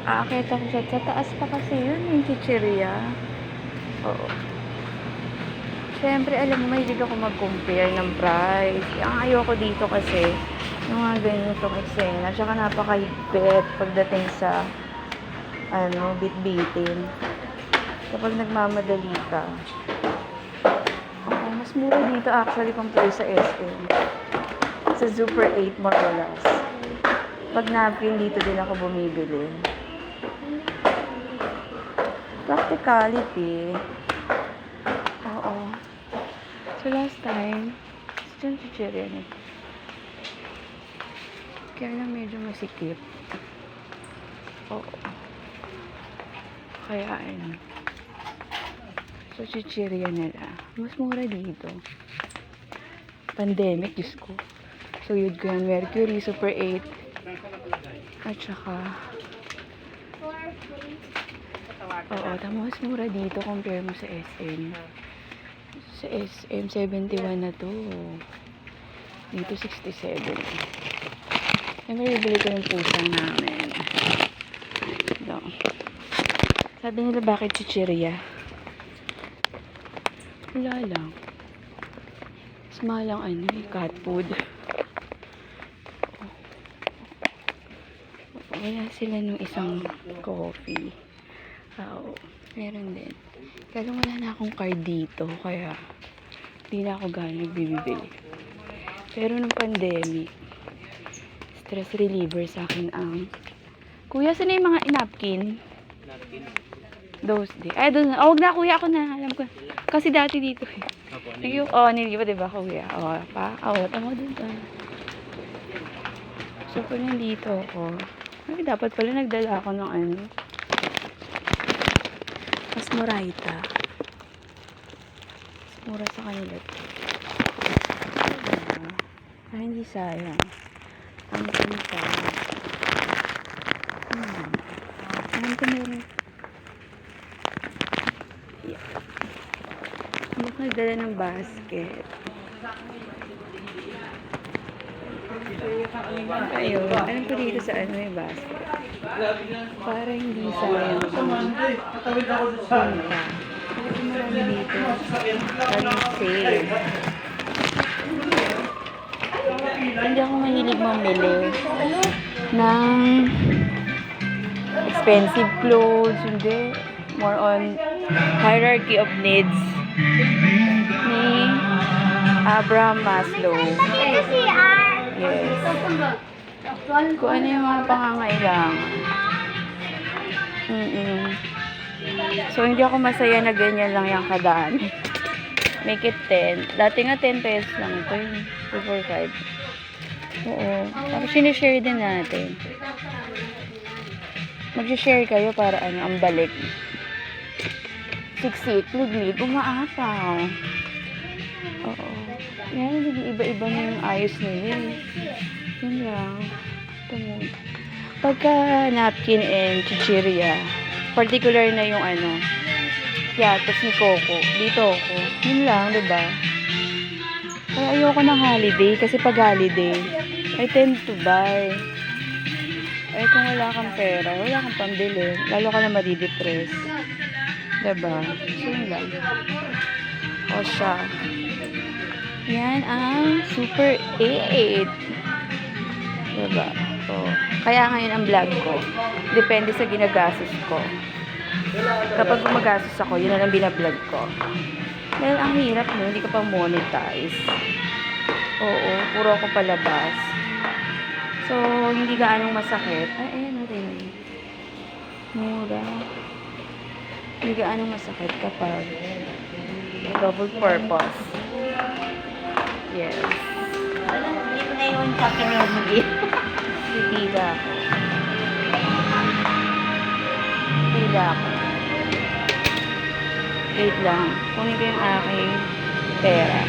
Aakyat ako sa taas pa kasi yun, yung chichirya. Oo. Siyempre, alam mo, mahilig ako mag-compare ng price. Ang ayoko dito kasi, yung mga ganitong eksena, tsaka napakahigpit pagdating sa, bit-bitin. Kapag nagmamadali ka. Oo, mas mura dito actually compare sa SM. Sa Super 8 more or less. Pag napkin, dito din ako bumibili. Practicality. Oo. So last time, ito yung chichirya niya. Kaya lang medyo masikip. Oo. Kaya ayun. So chichirya nila. Mas mura dito. Pandemic, Diyos ko. So yun ko yung Mercury, Super 8. At saka oo, tama, mas mura dito compare mo sa SM. Sa SM, 71 na to. Dito, 67. Ay, maribili ko yung pusang namin. Ito. Sabi nila, bakit chichirya? Wala lang. Mas mahal ang cat food. Wala sila nung isang coffee. Oo, meron din. Kaya lang wala na akong card dito, kaya hindi na ako gano'n nagbibili. Pero nung pandemic, stress reliever sa akin ang... Kuya, saan na yung mga napkin? Napkin. Those day. Ay, doon na. Oh, wag na kuya, ako na. Alam ko. Kasi dati dito eh. Nilipat diba kuya? Tama din ta. So, kung nandito ako, ay, dapat pala nagdala ako ng mas muraita. Mas mura sa kanila. Para hindi sayang. Ang pinta. Ano ko meron? Yeah. Hindi ko nagdala ng basket. Ayun. Alam ko dito sa may basket. Para hindi sayang. Patawid ako sa Punta. Kasi marami dito. Kaming sale. Hindi ako mahilig mamili ng expensive clothes. Hindi. More on hierarchy of needs ni Abraham Maslow. Yes. Kung ano yung mga pangangailangan. So, hindi ako masaya na ganyan lang yung kadami. Make it 10. Dati nga 10 pesos lang ito yung 245. Oo. Tapos sinishare din natin. Mag-share kayo para ang balik. Siksik, liglig, umaapaw. Oo. Yan, iba-iba na yung ayos nila eh. Yun lang. Pagka napkin and chichirya, particular na yung yatos ni Coco. Dito ako. Yun lang, diba? Kaya ayoko ng holiday kasi pag holiday, I tend to buy. Ay, kung wala kang pera, wala kang pambili. Lalo ka na madidepress. Diba? So, yun lang. O siya. Yan ang Super 8. Diba? So, kaya ngayon ang vlog ko. Depende sa ginagastos ko. Kapag gumagastos ako, yun na lang binablog ko. Dahil ang hirap mo, hindi ka pa monetize. Oo, puro ako palabas. So, hindi gaanong masakit. Ay, ayan natin. Mura. Hindi gaanong masakit kapag double purpose. Yes. Hindi ko na yung chapter na mag-i. Pila ako. Pila ako. Wait lang. Kunin ko yung aking pera.